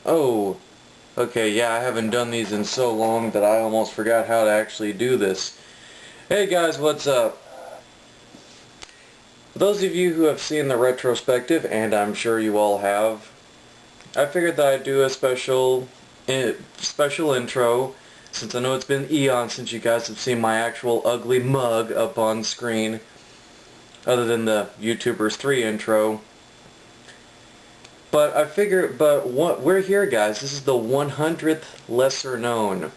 Oh, okay, yeah, I haven't done these in so long that I almost forgot how to actually do this. Hey guys, what's up? For those of you who have seen the retrospective, and I'm sure you all have, I figured that I'd do a special intro, since I know it's been eons since you guys have seen my actual ugly mug up on screen, other than the YouTubers 3 intro. But I figure, we're here guys, this is the 100th lesser known.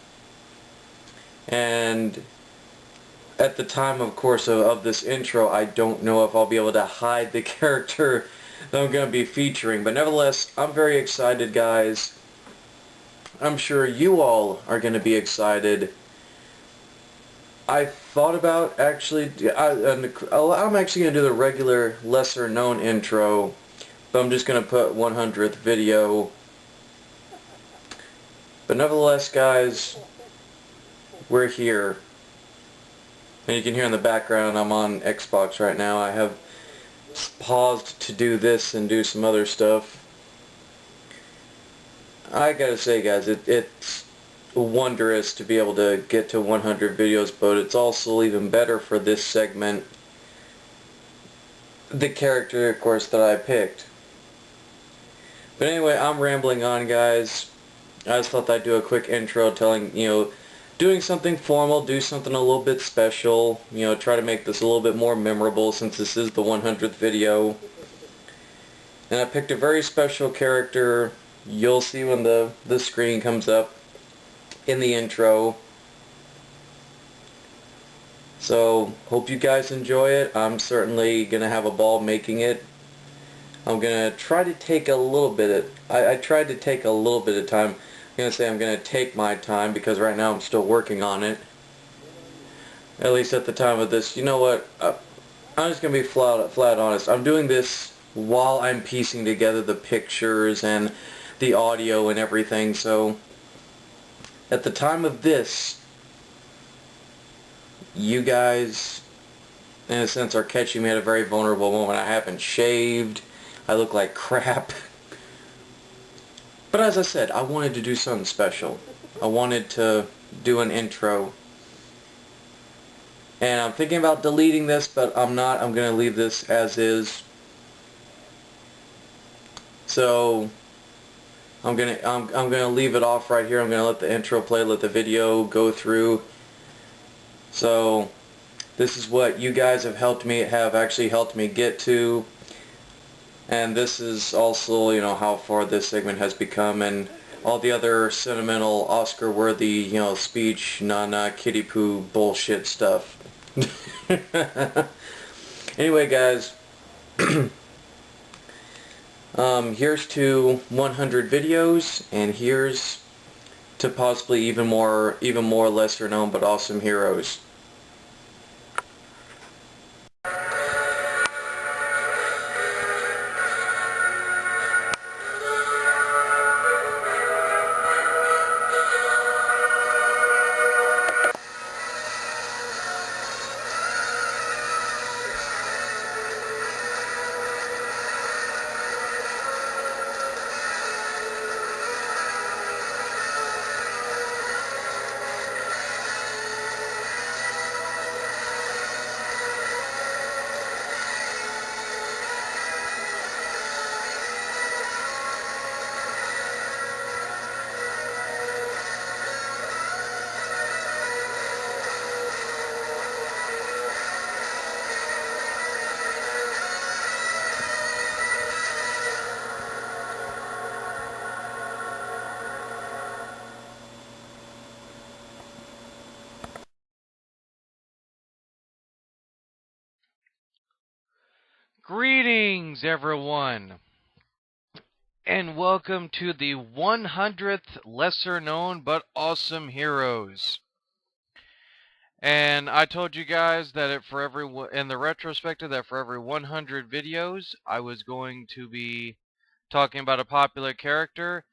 And at the time, of course, of this intro, I don't know if I'll be able to hide the character that I'm going to be featuring. But nevertheless, I'm very excited, guys. I'm sure you all are going to be excited. I thought about actually, I'm actually going to do the regular, lesser known intro, but I'm just going to put 100th video. But nevertheless, guys, we're here. And you can hear in the background I'm on Xbox right now. I have paused to do this and do some other stuff. I gotta say guys, it's wondrous to be able to get to 100 videos, but it's also even better for this segment, the character of course that I picked. But anyway, I'm rambling on guys. I just thought I'd do a quick intro telling, doing something formal, do something a little bit special, try to make this a little bit more memorable since this is the 100th video. And I picked a very special character. You'll see when the screen comes up in the intro. So, hope you guys enjoy it. I'm certainly going to have a ball making it. I'm going to try to take a little bit of, I tried to take a little bit of time. I'm going to say I'm going to take my time because right now I'm still working on it. At least at the time of this. You know what? I'm just going to be flat honest. I'm doing this while I'm piecing together the pictures and the audio and everything, so at the time of this, you guys, in a sense, are catching me at a very vulnerable moment. I haven't shaved. I look like crap. But as I said, I wanted to do something special. I wanted to do an intro. And I'm thinking about deleting this, but I'm not. I'm going to leave this as is. So I'm gonna leave it off right here. I'm gonna let the intro play, let the video go through. So this is what you guys have actually helped me get to, and this is also, how far this segment has become, and all the other sentimental Oscar-worthy, speech, na kiddie poo bullshit stuff. Anyway, guys. Here's to 100 videos, and here's to possibly even more lesser known but awesome heroes. Greetings, everyone, and welcome to the 100th lesser known but awesome heroes. And I told you guys that in the retrospective that for every 100 videos, I was going to be talking about a popular character,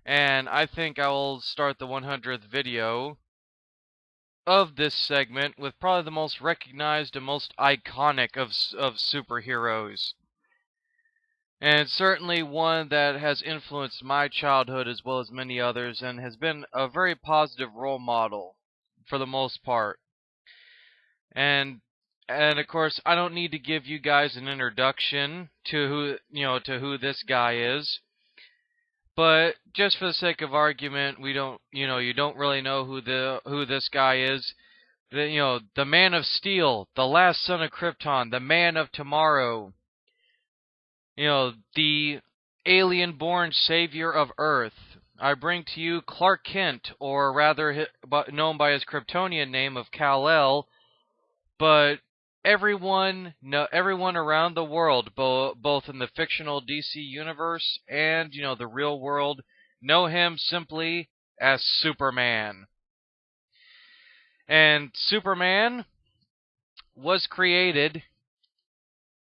and I think I will start the 100th video of this segment with probably the most recognized and most iconic of superheroes. and certainly one that has influenced my childhood as well as many others, and has been a very positive role model for the most part. And and of course, I don't need to give you guys an introduction to who this guy is. But just for the sake of argument, we don't, you don't really know who this guy is. The Man of Steel, the last son of Krypton, the Man of Tomorrow, the alien-born savior of Earth. I bring to you Clark Kent, or rather known by his Kryptonian name of Kal-El, but everyone around the world, both in the fictional DC universe and, the real world, know him simply as Superman. And Superman was created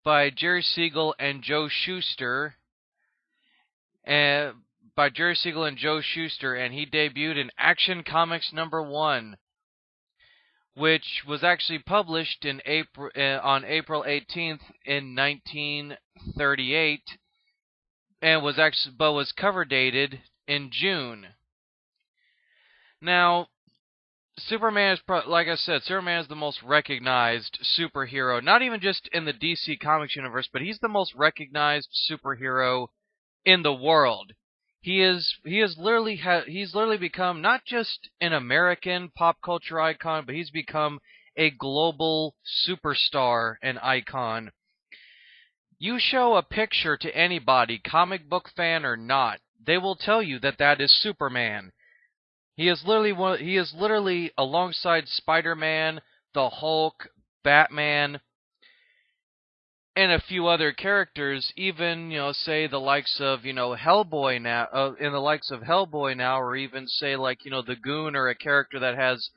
by Jerry Siegel and Joe Shuster, and he debuted in Action Comics #1, which was actually published on April 18th in 1938, and was cover dated in June. Now, Superman is, like I said, Superman is the most recognized superhero, not even just in the DC Comics universe, but he's the most recognized superhero in the world. He's literally become not just an American pop culture icon, but he's become a global superstar and icon. You show a picture to anybody, comic book fan or not, they will tell you that is Superman. He is literally alongside Spider-Man, the Hulk, Batman, and a few other characters, even, say the likes of, Hellboy now, or even say like, the Goon, or a character that has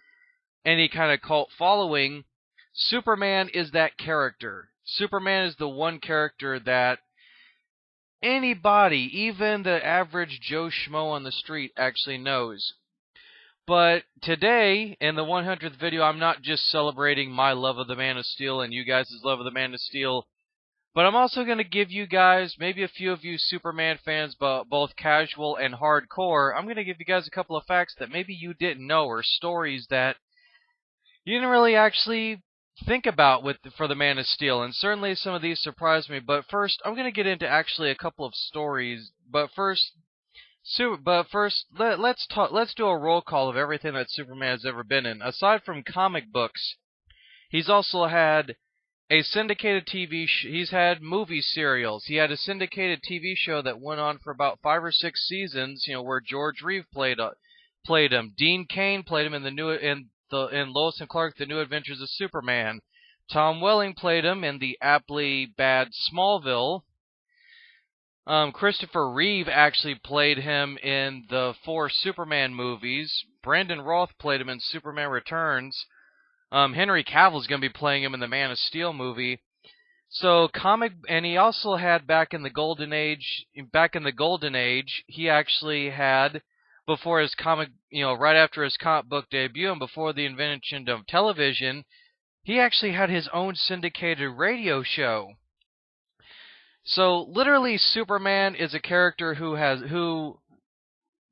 any kind of cult following. Superman is that character. Superman is the one character that anybody, even the average Joe Schmo on the street, actually knows. But today, in the 100th video, I'm not just celebrating my love of the Man of Steel and you guys' love of the Man of Steel, but I'm also going to give you guys, maybe a few of you Superman fans, but both casual and hardcore, I'm going to give you guys a couple of facts that maybe you didn't know, or stories that you didn't really actually think about for the Man of Steel, and certainly some of these surprised me. But first, I'm going to get into actually a couple of stories. But first, let's do a roll call of everything that Superman has ever been in. Aside from comic books, he's also had a syndicated he's had movie serials. He had a syndicated TV show that went on for about 5 or 6 seasons, where George Reeves played him. Dean Cain played him in Lois and Clark: The New Adventures of Superman. Tom Welling played him in the aptly bad Smallville. Christopher Reeve actually played him in the 4 Superman movies. Brandon Roth played him in Superman Returns. Henry Cavill's going to be playing him in the Man of Steel movie. And he also had back in the Golden Age, he actually had, before his right after his comic book debut and before the invention of television, he actually had his own syndicated radio show. So literally, Superman is a character who,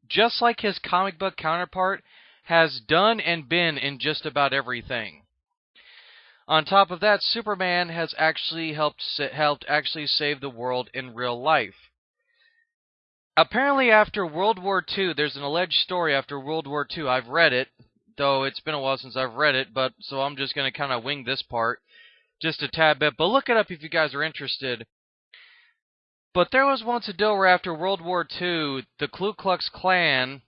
just like his comic book counterpart, has done and been in just about everything. On top of that, Superman has actually helped actually save the world in real life. Apparently, after World War II, there's an alleged story after World War II. I've read it, though it's been a while since I've read it, so I'm just going to kind of wing this part just a tad bit. But look it up if you guys are interested. But there was once a deal where after World War II, the Ku Klux Klan,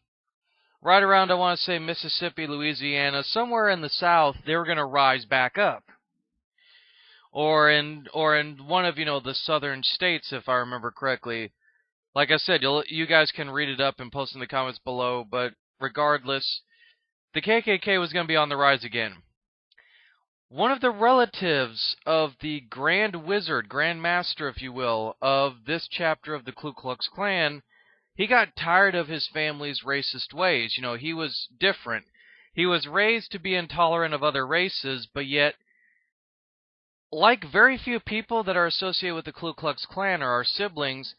right around, I want to say, Mississippi, Louisiana, somewhere in the South, they were going to rise back up. Or in one of, the southern states, if I remember correctly. Like I said, you guys can read it up and post in the comments below, but regardless, the KKK was going to be on the rise again. One of the relatives of the Grand Wizard, Grand Master, if you will, of this chapter of the Ku Klux Klan, he got tired of his family's racist ways. He was different. He was raised to be intolerant of other races, but yet like very few people that are associated with the Ku Klux Klan or our siblings,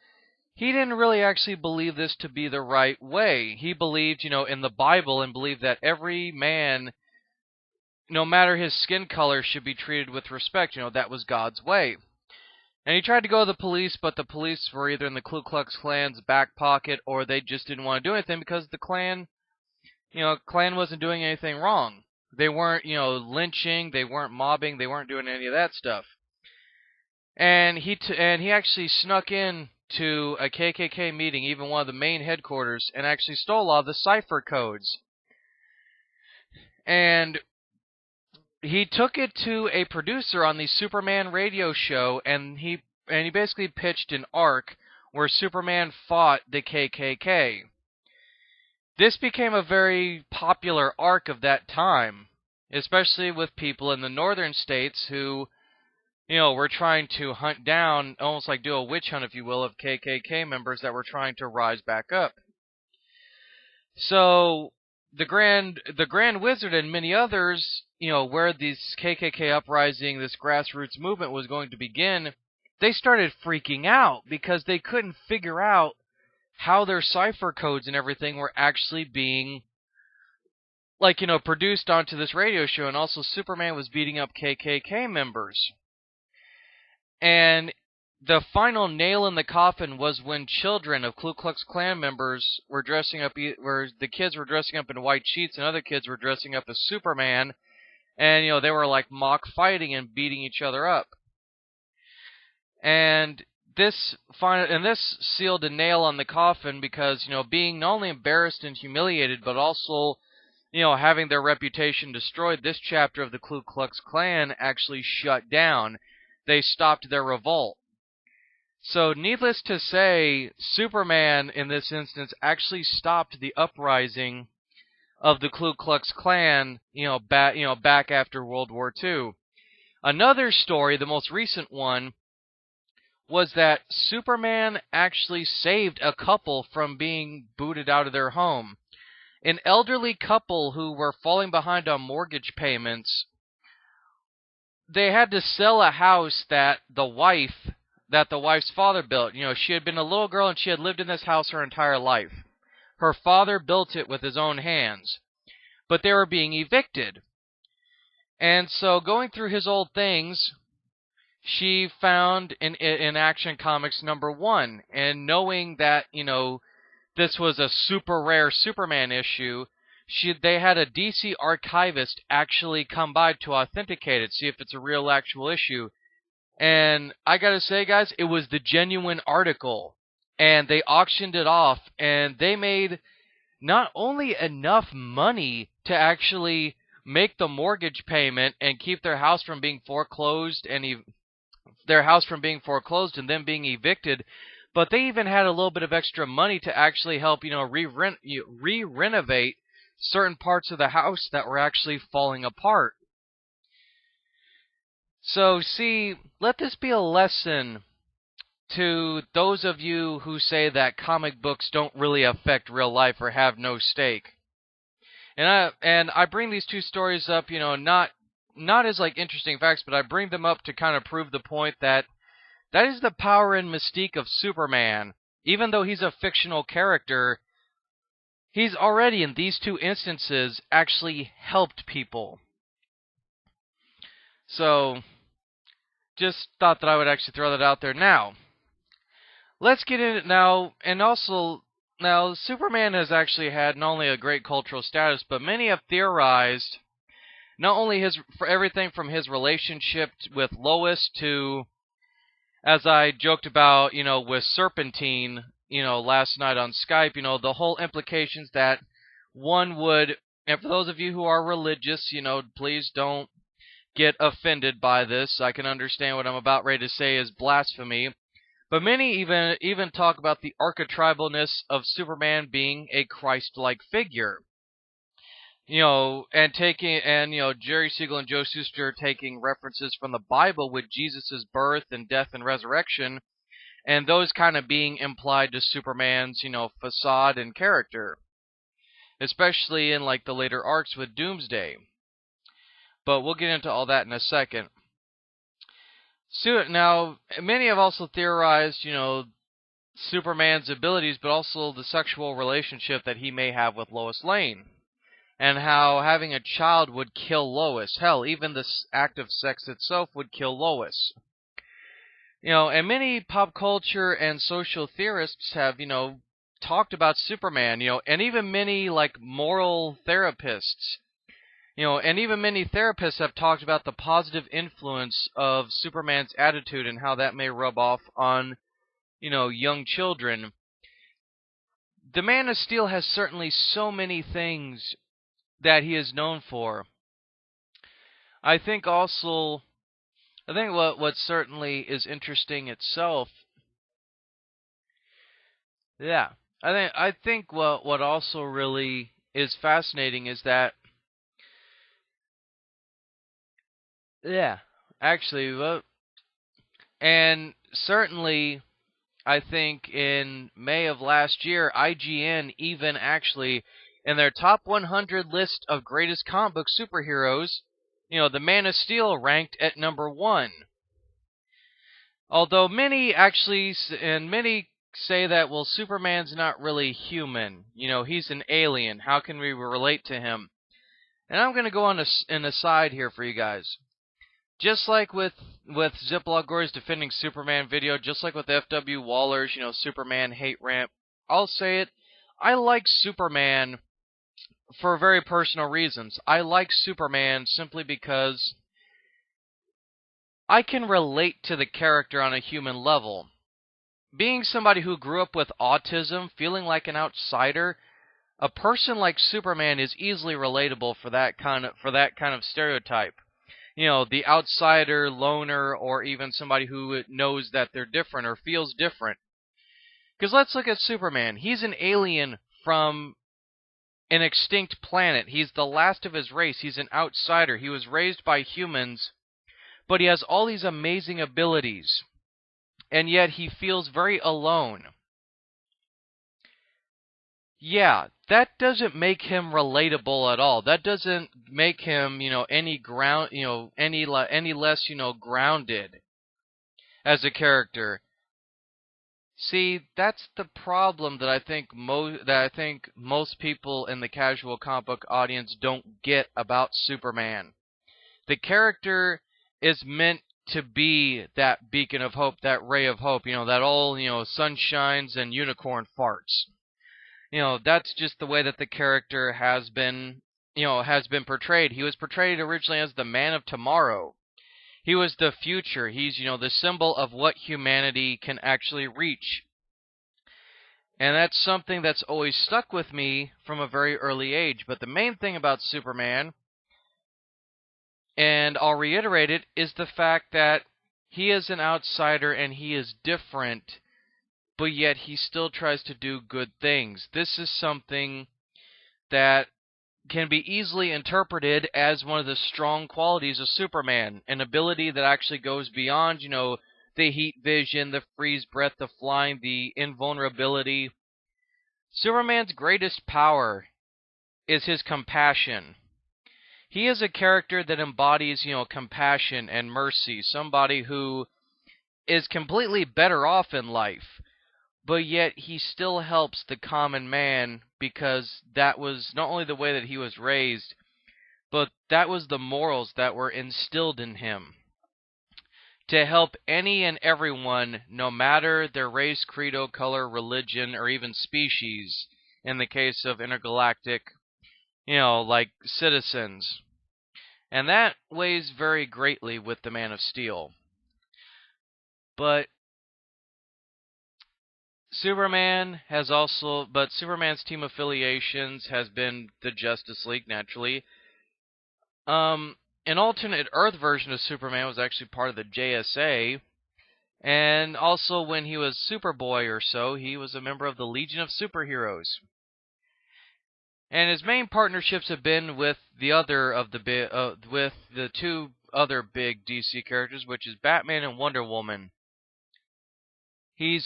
he didn't really actually believe this to be the right way. He believed, in the Bible, and believed that every man, no matter his skin color, should be treated with respect. That was God's way. And he tried to go to the police, but the police were either in the Ku Klux Klan's back pocket, or they just didn't want to do anything because the Klan, Klan wasn't doing anything wrong. They weren't, lynching, they weren't mobbing, they weren't doing any of that stuff. And he actually snuck in to a KKK meeting, even one of the main headquarters, and actually stole a lot of the cipher codes. And he took it to a producer on the Superman radio show, and he basically pitched an arc where Superman fought the KKK. This became a very popular arc of that time, especially with people in the northern states who, were trying to hunt down, almost like do a witch hunt, if you will, of KKK members that were trying to rise back up. So the Grand Wizard and many others, where this KKK uprising, this grassroots movement was going to begin, they started freaking out because they couldn't figure out how their cipher codes and everything were actually being, produced onto this radio show. And also Superman was beating up KKK members. And the final nail in the coffin was when children of Ku Klux Klan members were dressing up, where the kids were dressing up in white sheets and other kids were dressing up as Superman, and they were like mock fighting and beating each other up. And this sealed a nail on the coffin because, being not only embarrassed and humiliated, but also, having their reputation destroyed, this chapter of the Ku Klux Klan actually shut down. They stopped their revolt. So, needless to say, Superman, in this instance, actually stopped the uprising of the Ku Klux Klan, back after World War II. Another story, the most recent one, was that Superman actually saved a couple from being booted out of their home. An elderly couple who were falling behind on mortgage payments, they had to sell a house that the wife's father built. She had been a little girl and she had lived in this house her entire life. Her father built it with his own hands, but they were being evicted. And so, going through his old things, she found in Action Comics #1, and knowing that, this was a super rare Superman issue, they had a DC archivist actually come by to authenticate it, see if it's a real actual issue. And I gotta say, guys, it was the genuine article. And they auctioned it off, and they made not only enough money to actually make the mortgage payment and keep their house from being foreclosed and then being evicted, but they even had a little bit of extra money to actually help, re-renovate certain parts of the house that were actually falling apart. So, see, let this be a lesson to those of you who say that comic books don't really affect real life or have no stake. And I bring these two stories up, not as like interesting facts, but I bring them up to kind of prove the point that is the power and mystique of Superman. Even though he's a fictional character, he's already, in these two instances, actually helped people. So, just thought that I would actually throw that out there. Now, let's get in it now. And also, now, Superman has actually had not only a great cultural status, but many have theorized not only for everything from his relationship with Lois to, as I joked about, with Serpentine, last night on Skype, the whole implications that one would, and for those of you who are religious, please don't get offended by this. I can understand what I'm about ready to say is blasphemy. But many even talk about the archetypalness of Superman being a Christ-like figure. And Jerry Siegel and Joe Shuster taking references from the Bible with Jesus' birth and death and resurrection, and those kind of being implied to Superman's, facade and character. Especially in, like, the later arcs with Doomsday. But we'll get into all that in a second. Now, many have also theorized, Superman's abilities, but also the sexual relationship that he may have with Lois Lane, and how having a child would kill Lois. Hell, even the act of sex itself would kill Lois. And many pop culture and social theorists have, talked about Superman, and even many like moral therapists, and even many therapists have talked about the positive influence of Superman's attitude and how that may rub off on, young children. The Man of Steel has certainly so many things that he is known for. I think what certainly is interesting itself. Yeah. I think what also really is fascinating is that actually and certainly I think in May of last year IGN even actually in their top 100 list of greatest comic book superheroes, the Man of Steel ranked at number 1. Although many say that, well, Superman's not really human. He's an alien. How can we relate to him? And I'm going to go on an aside here for you guys. Just like with Ziploc Gore's defending Superman video, just like with FW Waller's, Superman hate rant, I'll say it. I like Superman for very personal reasons. I like Superman simply because I can relate to the character on a human level. Being somebody who grew up with autism, feeling like an outsider, a person like Superman is easily relatable for that kind of stereotype. The outsider, loner, or even somebody who knows that they're different or feels different. Because let's look at Superman. He's an alien from an extinct planet. He's the last of his race. He's an outsider. He was raised by humans, but he has all these amazing abilities. And yet he feels very alone. Yeah, that doesn't make him relatable at all. That doesn't make him, any less, grounded as a character. See, that's the problem that I think most people in the casual comic book audience don't get about Superman. The character is meant to be that beacon of hope, that ray of hope, that all, sunshines and unicorn farts. That's just the way that the character has been portrayed. He was portrayed originally as the Man of Tomorrow. He was the future. He's, the symbol of what humanity can actually reach. And that's something that's always stuck with me from a very early age. But the main thing about Superman, and I'll reiterate it, is the fact that he is an outsider and he is different, but yet he still tries to do good things. This is something that can be easily interpreted as one of the strong qualities of Superman, an ability that actually goes beyond, the heat vision, the freeze breath, the flying, the invulnerability. Superman's greatest power is his compassion. He is a character that embodies, compassion and mercy, somebody who is completely better off in life, but yet he still helps the common man because that was not only the way that he was raised, but that was the morals that were instilled in him. To help any and everyone, no matter their race, credo, color, religion, or even species, in the case of intergalactic, like citizens. And that weighs very greatly with the Man of Steel. But Superman's team affiliations has been the Justice League, naturally. An alternate Earth version of Superman was actually part of the JSA. And also when he was Superboy or so, he was a member of the Legion of Superheroes. And his main partnerships have been with with the two other big DC characters, which is Batman and Wonder Woman. He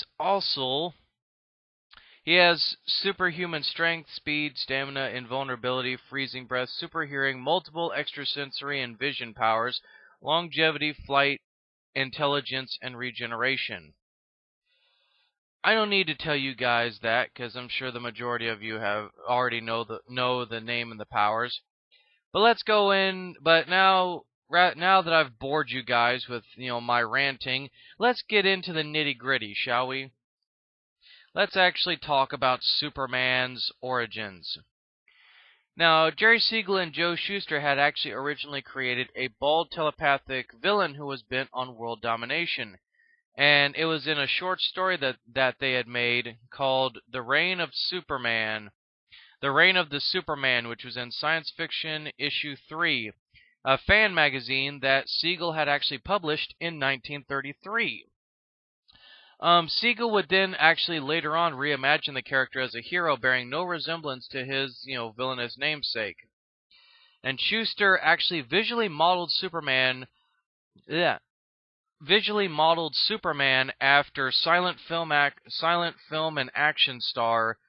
has superhuman strength, speed, stamina, invulnerability, freezing breath, super hearing, multiple extrasensory and vision powers, longevity, flight, intelligence, and regeneration. I don't need to tell you guys that, because I'm sure the majority of you have already know the name and the powers. But let's go in. But now that I've bored you guys with my ranting, let's get into the nitty gritty, shall we? Let's actually talk about Superman's origins. Now, Jerry Siegel and Joe Shuster had actually originally created a bald telepathic villain who was bent on world domination. And it was in a short story that they had made called The Reign of Superman. The Reign of the Superman, which was in Science Fiction issue 3, a fan magazine that Siegel had actually published in 1933. Siegel would then actually later on reimagine the character as a hero bearing no resemblance to his, villainous namesake. And Shuster actually visually modeled Superman after silent film and action star,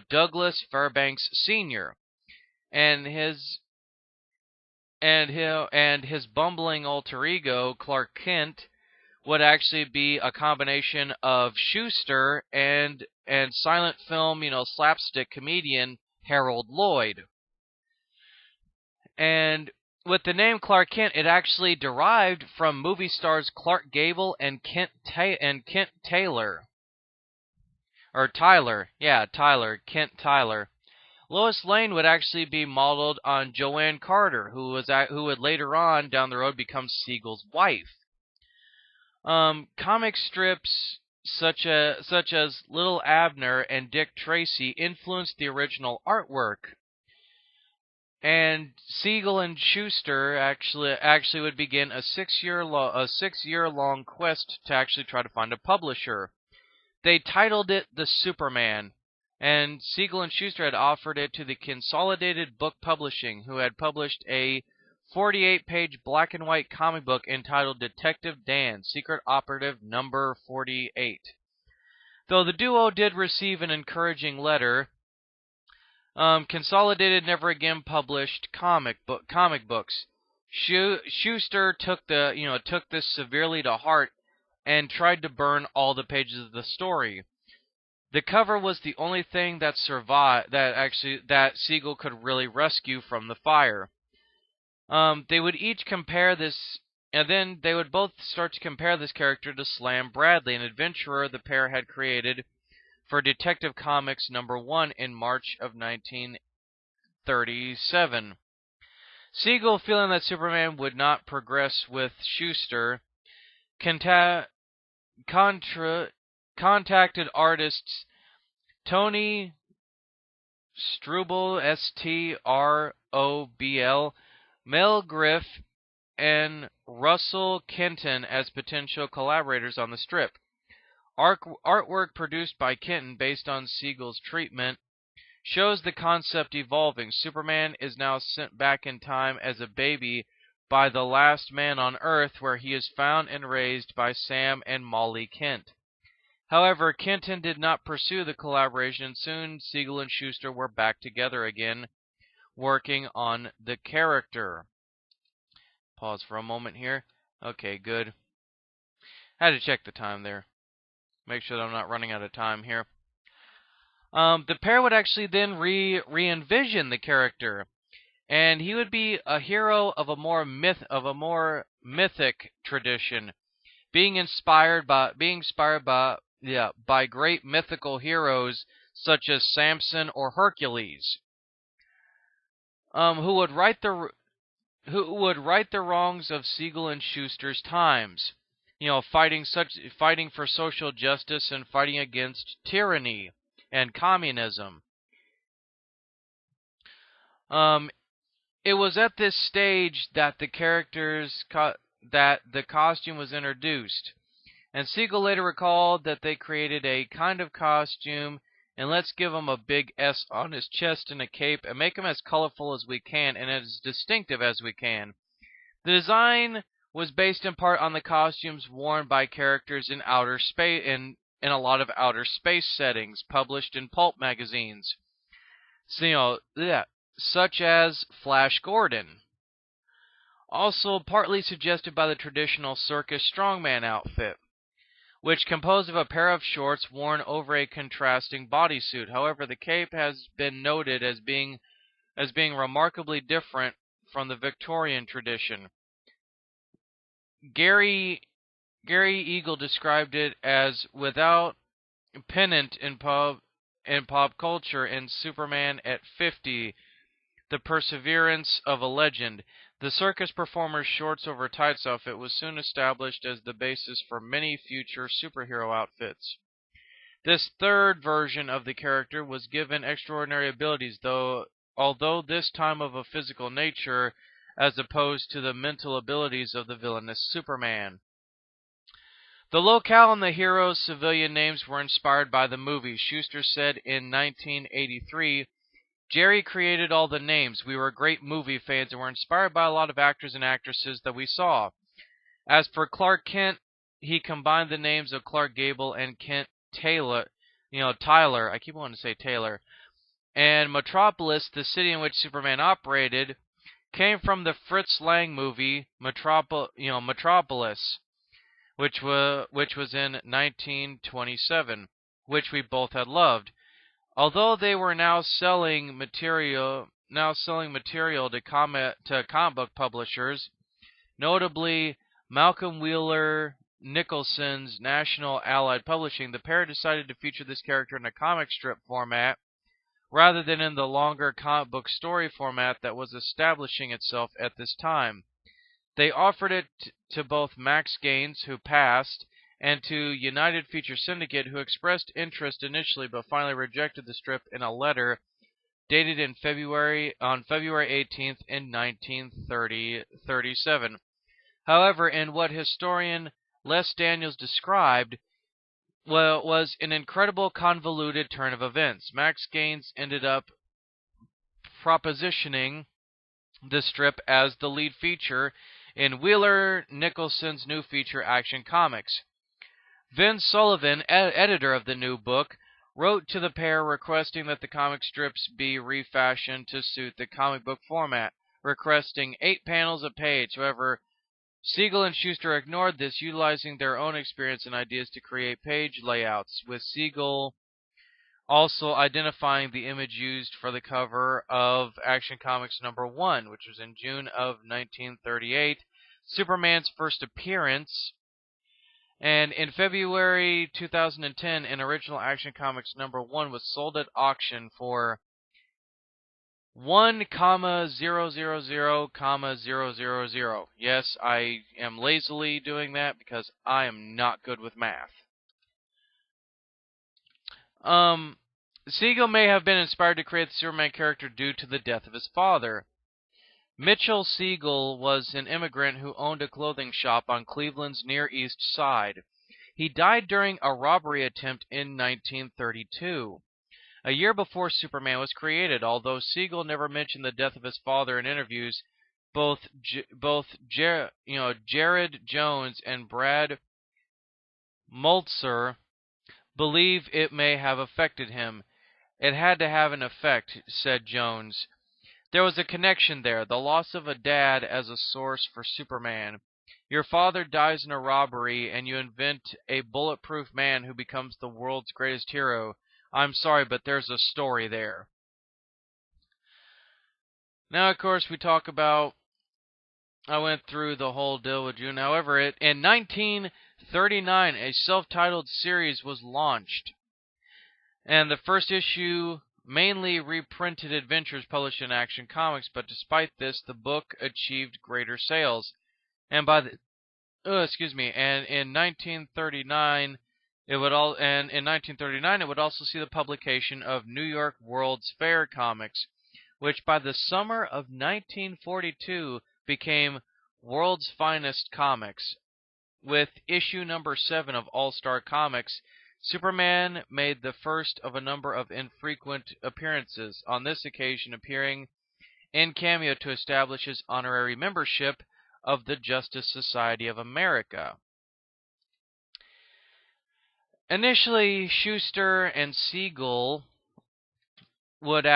Douglas Fairbanks Sr. and his bumbling alter ego Clark Kent would actually be a combination of Shuster and silent film, slapstick comedian Harold Lloyd. And with the name Clark Kent, it actually derived from movie stars Clark Gable and Kent Taylor. Or Tyler. Yeah, Tyler. Kent Tyler. Lois Lane would actually be modeled on Joanne Carter, who would later on down the road become Siegel's wife. Comic strips such as Little Abner and Dick Tracy influenced the original artwork. And Siegel and Shuster actually would begin a 6-year-long quest to actually try to find a publisher. They titled it The Superman, and Siegel and Shuster had offered it to the Consolidated Book Publishing, who had published a 48-page black and white comic book entitled Detective Dan, Secret Operative Number 48. Though the duo did receive an encouraging letter, Consolidated never again published comic books. Shuster took this severely to heart and tried to burn all the pages of the story. The cover was the only thing that survived that Siegel could really rescue from the fire. They would each compare this, and then they would both start to compare this character to Slam Bradley, an adventurer the pair had created for Detective Comics #1 in March of 1937. Siegel, feeling that Superman would not progress with Shuster, contacted artists Tony Strobel, Strobl, Mel Griff, and Russell Kenton as potential collaborators on the strip. Artwork produced by Kenton based on Siegel's treatment shows the concept evolving. Superman is now sent back in time as a baby by the last man on Earth, where he is found and raised by Sam and Molly Kent. However, Kenton did not pursue the collaboration. Soon, Siegel and Shuster were back together again, working on the character. Pause for a moment here. Okay, good. Had to check the time there. Make sure that I'm not running out of time here. The pair would actually then re-envision the character, and he would be a hero of a more mythic tradition, being inspired by great mythical heroes such as Samson or Hercules, who would right the wrongs of Siegel and Shuster's times. Fighting for social justice and fighting against tyranny and communism. It was at this stage that the costume was introduced, and Siegel later recalled that they created a kind of costume, and let's give him a big S on his chest and a cape, and make him as colorful as we can and as distinctive as we can. The design was based in part on the costumes worn by characters in outer space in a lot of outer space settings published in pulp magazines. So, such as Flash Gordon. also partly suggested by the traditional circus strongman outfit, which composed of a pair of shorts worn over a contrasting bodysuit. However, the cape has been noted as being remarkably different from the Victorian tradition. Gary Eagle described it as without pennant in pop culture in Superman at 50, The Perseverance of a Legend. The circus performer's shorts over tights outfit was soon established as the basis for many future superhero outfits. This third version of the character was given extraordinary abilities, although this time of a physical nature, as opposed to the mental abilities of the villainous Superman. The locale and the hero's civilian names were inspired by the movie. Shuster said in 1983, "Jerry created all the names. We were great movie fans and were inspired by a lot of actors and actresses that we saw. As for Clark Kent, he combined the names of Clark Gable and Kent Tyler, I keep wanting to say Taylor. And Metropolis, the city in which Superman operated, came from the Fritz Lang movie Metropolis, which was in 1927, which we both had loved. Although they were now selling material to comic book publishers, notably Malcolm Wheeler Nicholson's National Allied Publishing, the pair decided to feature this character in a comic strip format rather than in the longer comic book story format that was establishing itself at this time. They offered it to both Max Gaines, who passed, and to United Feature Syndicate, who expressed interest initially but finally rejected the strip in a letter dated on February 18th in 1937. However, in what historian Les Daniels described was an incredible convoluted turn of events, Max Gaines ended up propositioning the strip as the lead feature in Wheeler Nicholson's new feature Action Comics. Vince Sullivan, editor of the new book, wrote to the pair requesting that the comic strips be refashioned to suit the comic book format, requesting 8 panels a page. However, Siegel and Shuster ignored this, utilizing their own experience and ideas to create page layouts, with Siegel also identifying the image used for the cover of Action Comics #1, which was in June of 1938, Superman's first appearance. And in February 2010, an original Action Comics #1 was sold at auction for 1,000,000. Yes, I am lazily doing that because I am not good with math. Siegel may have been inspired to create the Superman character due to the death of his father. Mitchell Siegel was an immigrant who owned a clothing shop on Cleveland's Near East Side. He died during a robbery attempt in 1932. A year before Superman was created. Although Siegel never mentioned the death of his father in interviews, both Jared Jones and Brad Meltzer believe it may have affected him. "It had to have an effect," said Jones. "There was a connection there, the loss of a dad as a source for Superman. Your father dies in a robbery, and you invent a bulletproof man who becomes the world's greatest hero. I'm sorry, but there's a story there." Now, of course, I went through the whole deal with June. However, in 1939, a self-titled series was launched. And the first issue mainly reprinted adventures published in Action Comics, but despite this, the book achieved greater sales. And in 1939, it would also see the publication of New York World's Fair Comics, which by the summer of 1942 became World's Finest Comics. With issue #7 of All-Star Comics, Superman made the first of a number of infrequent appearances, on this occasion appearing in cameo to establish his honorary membership of the Justice Society of America. Initially, Shuster and Siegel would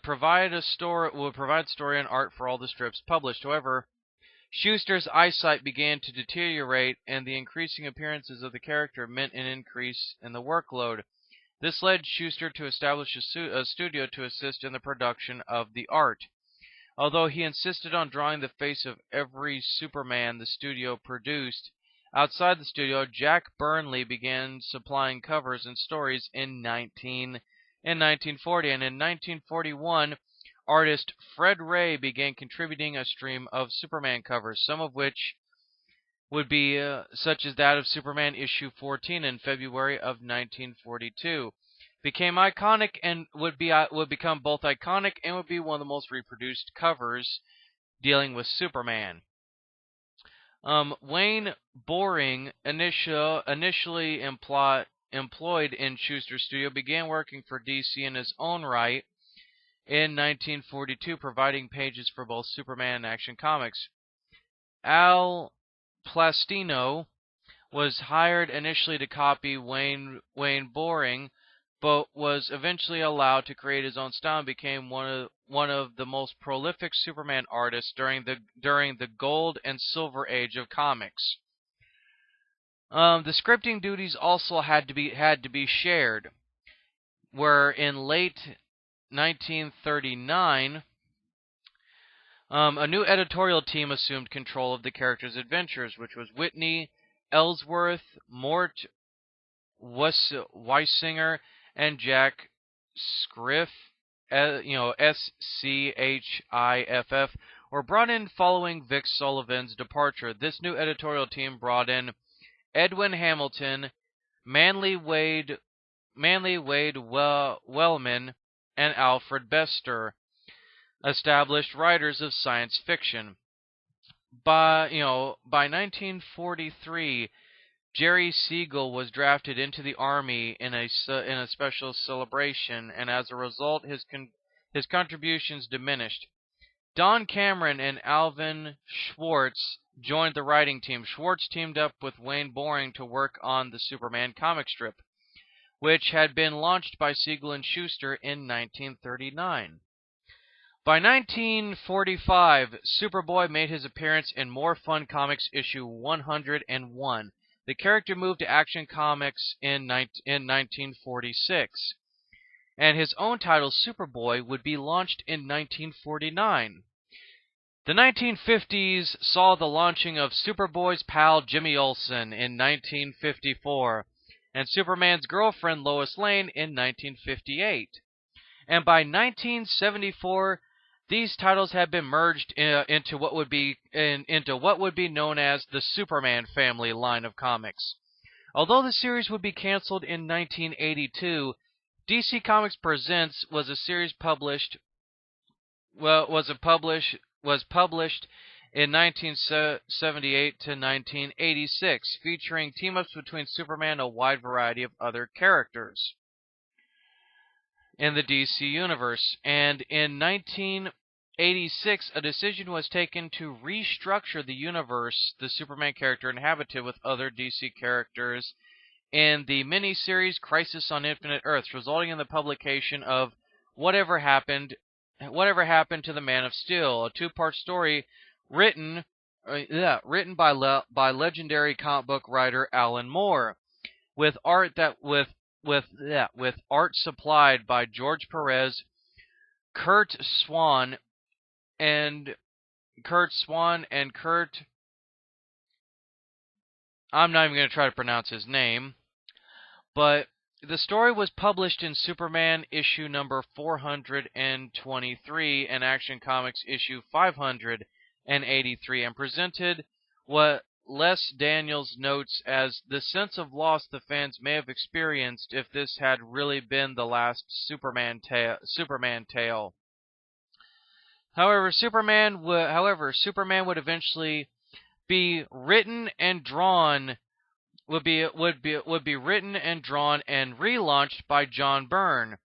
provide story and art for all the strips published. However, Schuster's eyesight began to deteriorate, and the increasing appearances of the character meant an increase in the workload. This led Schuster to establish a studio to assist in the production of the art. Although he insisted on drawing the face of every Superman the studio produced, outside the studio, Jack Burnley began supplying covers and stories in 1940, and in 1941, artist Fred Ray began contributing a stream of Superman covers, some of which would be such as that of Superman issue 14 in February of 1942. Became iconic and would become both iconic and would be one of the most reproduced covers dealing with Superman. Wayne Boring, initially employed in Schuster's studio, began working for DC in his own right in 1942, providing pages for both Superman and Action Comics. Al Plastino was hired initially to copy Wayne Boring, but was eventually allowed to create his own style and became one of the most prolific Superman artists during the gold and silver age of comics. The scripting duties also had to be shared, where in late 1939 a new editorial team assumed control of the characters' adventures, which was Whitney Ellsworth, Mort Weisinger, and Jack Schiff, Schiff, were brought in following Vic Sullivan's departure. This new editorial team brought in Edwin Hamilton, Manly Wade Wellman, and Alfred Bester, established writers of science fiction. By 1943, Jerry Siegel was drafted into the Army in a special celebration, and as a result, his contributions diminished. Don Cameron and Alvin Schwartz joined the writing team. Schwartz teamed up with Wayne Boring to work on the Superman comic strip, which had been launched by Siegel and Schuster in 1939. By 1945, Superboy made his appearance in More Fun Comics issue 101. The character moved to Action Comics in 1946, and his own title, Superboy, would be launched in 1949. The 1950s saw the launching of Superboy's pal Jimmy Olsen in 1954, and Superman's girlfriend Lois Lane in 1958. And by 1974, these titles had been merged into what would be known as the Superman family line of comics. Although the series would be canceled in 1982, DC Comics Presents was a series published in 1978 to 1986, featuring team-ups between Superman and a wide variety of other characters in the DC universe. And in 1986, a decision was taken to restructure the universe the Superman character inhabited with other DC characters in the miniseries Crisis on Infinite Earths, resulting in the publication of Whatever Happened to the Man of Steel, a two-part story written by legendary comic book writer Alan Moore, with art supplied by George Perez, Kurt Swan and Kurt. I'm not even going to try to pronounce his name, but the story was published in Superman issue number 423 and Action Comics issue 583, and presented what Les Daniels notes as the sense of loss the fans may have experienced if this had really been the last Superman tale. However, Superman would eventually be written and drawn and relaunched by John Byrne,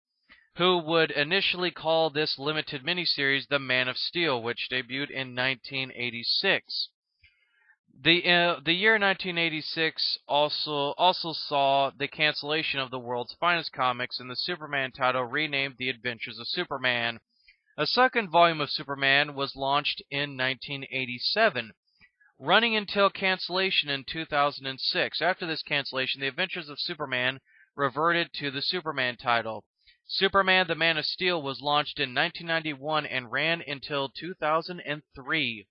who would initially call this limited miniseries The Man of Steel, which debuted in 1986. The year 1986 also saw the cancellation of the World's Finest Comics and the Superman title renamed The Adventures of Superman. A second volume of Superman was launched in 1987, running until cancellation in 2006. After this cancellation, The Adventures of Superman reverted to the Superman title. Superman the Man of Steel was launched in 1991 and ran until 2003,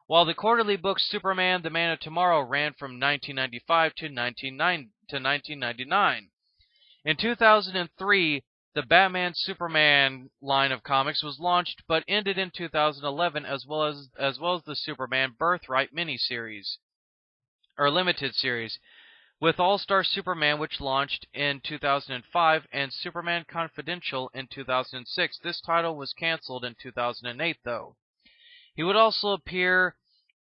while the quarterly book Superman the Man of Tomorrow ran from 1995 to 1999. In 2003, the Batman Superman line of comics was launched but ended in 2011, as well as the Superman Birthright miniseries or limited series, with All-Star Superman, which launched in 2005, and Superman Confidential in 2006. This title was canceled in 2008, though. He would also appear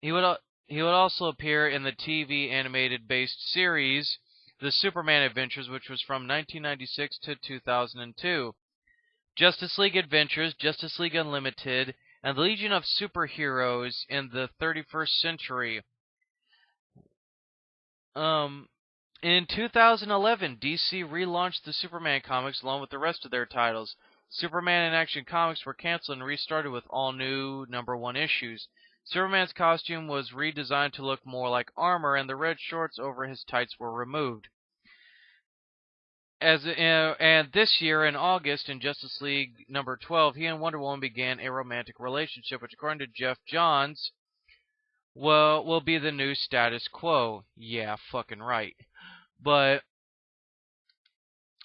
in the TV animated based series The Superman Adventures, which was from 1996 to 2002. Justice League Adventures, Justice League Unlimited, and the Legion of Superheroes in the 31st Century. In 2011, DC relaunched the Superman comics along with the rest of their titles. Superman and Action Comics were canceled and restarted with all new #1 issues. Superman's costume was redesigned to look more like armor, and the red shorts over his tights were removed. And this year, in August, in Justice League #12, he and Wonder Woman began a romantic relationship, which, according to Jeff Johns, will be the new status quo. Yeah, fucking right. But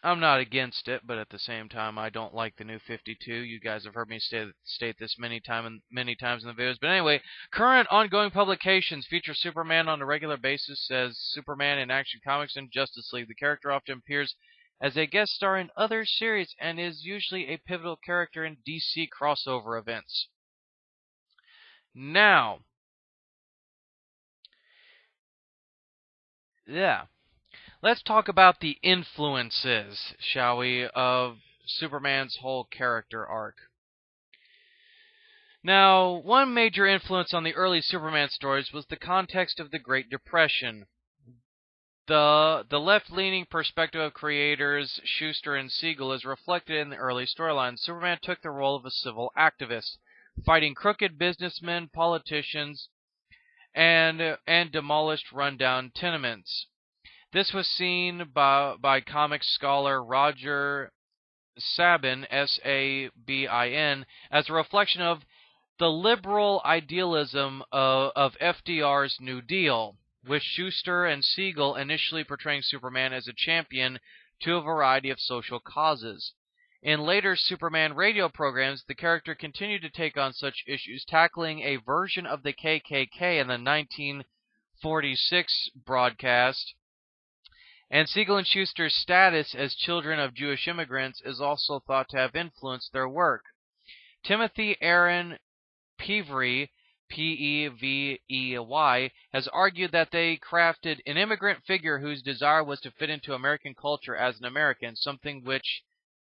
I'm not against it, but at the same time, I don't like the new 52. You guys have heard me state this many times in the videos. But anyway, current ongoing publications feature Superman on a regular basis as Superman in Action Comics and Justice League. The character often appears as a guest star in other series and is usually a pivotal character in DC crossover events. Now, let's talk about the influences, shall we, of Superman's whole character arc. Now, one major influence on the early Superman stories was the context of the Great Depression. The left-leaning perspective of creators Shuster and Siegel is reflected in the early storylines. Superman took the role of a civil activist, fighting crooked businessmen, politicians, and demolished rundown tenements. This was seen by comics scholar Roger Sabin, Sabin, as a reflection of the liberal idealism of FDR's New Deal, with Shuster and Siegel initially portraying Superman as a champion to a variety of social causes. In later Superman radio programs, the character continued to take on such issues, tackling a version of the KKK in the 1946 broadcast. And Siegel and Shuster's status as children of Jewish immigrants is also thought to have influenced their work. Timothy Aaron Pevery, P-E-V-E-Y, has argued that they crafted an immigrant figure whose desire was to fit into American culture as an American, something which,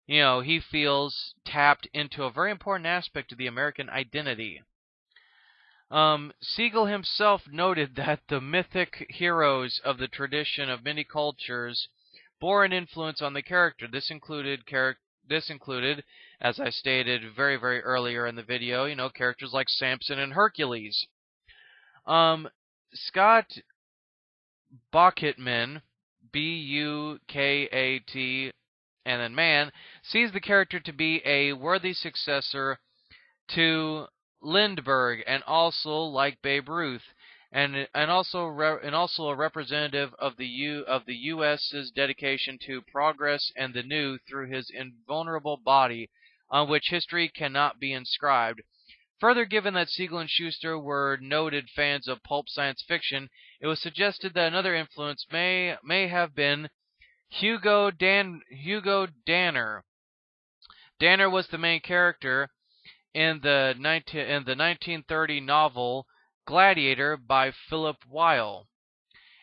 he feels tapped into a very important aspect of the American identity. Siegel himself noted that the mythic heroes of the tradition of many cultures bore an influence on the character. This included, as I stated very, very earlier in the video, characters like Samson and Hercules. Scott Bucketman, B-U-K-A-T, and then man, sees the character to be a worthy successor to Lindbergh, and also like Babe Ruth, and also a representative of the U.S.'s dedication to progress and the new through his invulnerable body, on which history cannot be inscribed. Further, given that Siegel and Shuster were noted fans of pulp science fiction, it was suggested that another influence may have been Hugo Danner. Danner was the main character in the 1930 novel Gladiator by Philip Weil,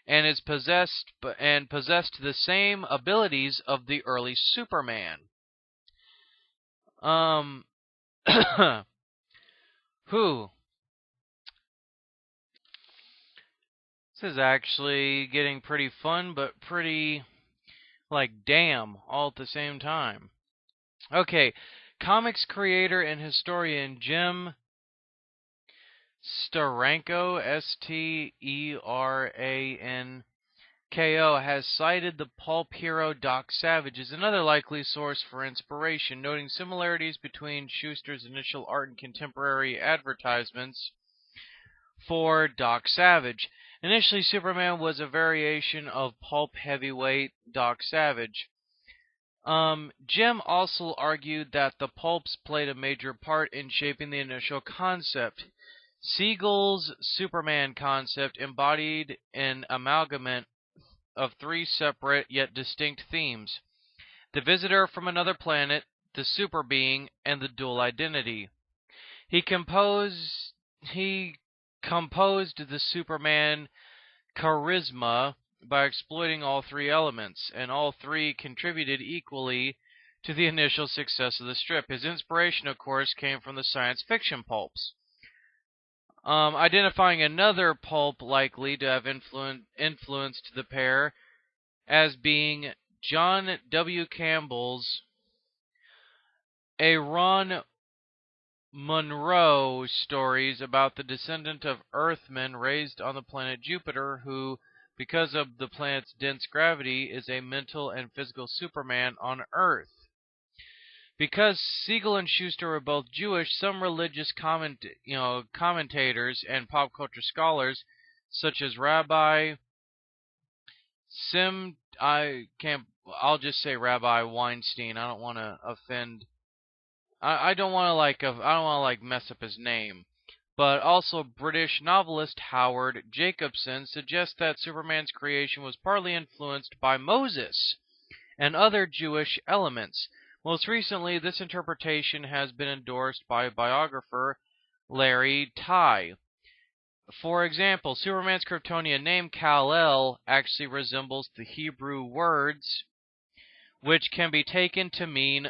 and possessed the same abilities of the early Superman. This is actually getting pretty fun, but pretty damn all at the same time. Okay. Comics creator and historian Jim Steranko, Steranko, has cited the pulp hero Doc Savage as another likely source for inspiration, noting similarities between Schuster's initial art and contemporary advertisements for Doc Savage. Initially, Superman was a variation of pulp heavyweight Doc Savage. Jim also argued that the pulps played a major part in shaping the initial concept. Siegel's Superman concept embodied an amalgamate of three separate yet distinct themes: the visitor from another planet, the super being, and the dual identity. He composed the Superman charisma by exploiting all three elements, and all three contributed equally to the initial success of the strip. His inspiration, of course, came from the science fiction pulps. Identifying another pulp likely to have influenced the pair as being John W. Campbell's A. Ron Monroe stories about the descendant of Earthmen raised on the planet Jupiter who, because of the planet's dense gravity, is a mental and physical Superman on Earth. Because Siegel and Schuster were both Jewish, some religious commentators and pop culture scholars, such as Rabbi I'll just say Rabbi Weinstein. I don't want to offend. I don't want to mess up his name. But also British novelist Howard Jacobson suggests that Superman's creation was partly influenced by Moses and other Jewish elements. Most recently, this interpretation has been endorsed by biographer Larry Tye. For example, Superman's Kryptonian name Kal-El actually resembles the Hebrew words which can be taken to mean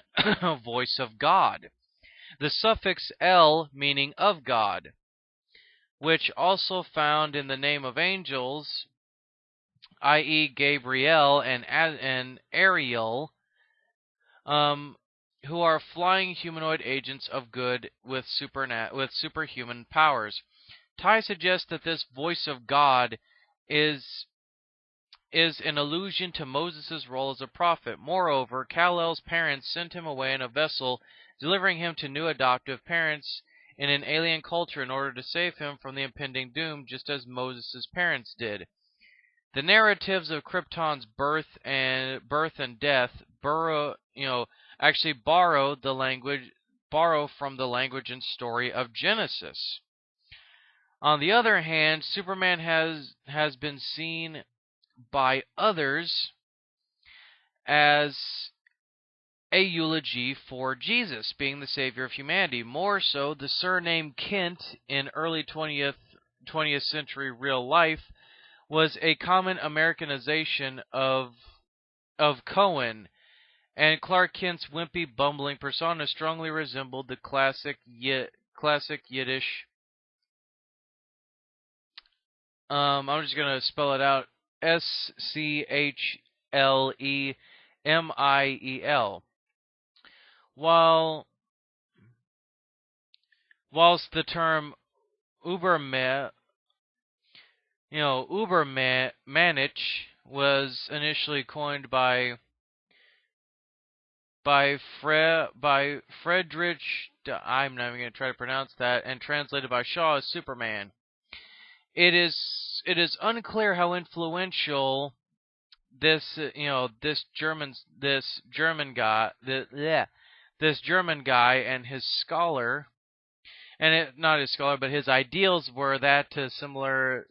voice of God. The suffix El meaning of God, which also found in the name of angels, i.e. Gabriel and Ariel, who are flying humanoid agents of good with superhuman powers. Tye suggests that this voice of God is an allusion to Moses' role as a prophet. Moreover, Kal-El's parents sent him away in a vessel, delivering him to new adoptive parents in an alien culture in order to save him from the impending doom, just as Moses' parents did. The narratives of Krypton's birth and death borrow from the language and story of Genesis. On the other hand, Superman has been seen by others as a eulogy for Jesus being the savior of humanity. More so, the surname Kent in early 20th century real life was a common Americanization of Cohen, and Clark Kent's wimpy, bumbling persona strongly resembled the classic Yiddish. I'm just gonna spell it out: Schlemmiel. Whilst the term Ubermensch was initially coined by Friedrich, I'm not even going to try to pronounce that, and translated by Shaw as Superman. It is unclear how influential this German guy and his scholar, not his scholar, but his ideals were similar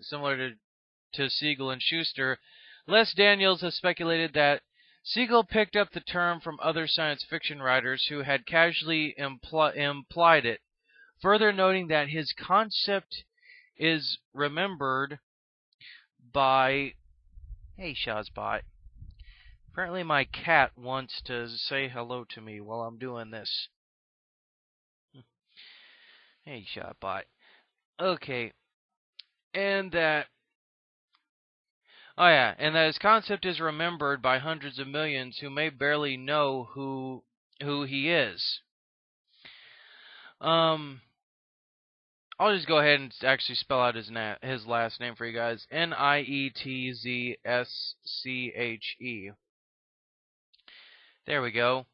to Siegel and Schuster. Les Daniels has speculated that Siegel picked up the term from other science fiction writers who had casually implied it, further noting that his concept is remembered by... Hey, Shazbot. Apparently my cat wants to say hello to me while I'm doing this. Hey, Shazbot. Okay. And that his concept is remembered by hundreds of millions who may barely know who he is. I'll just go ahead and actually spell out his last name for you guys. Nietzsche. There we go.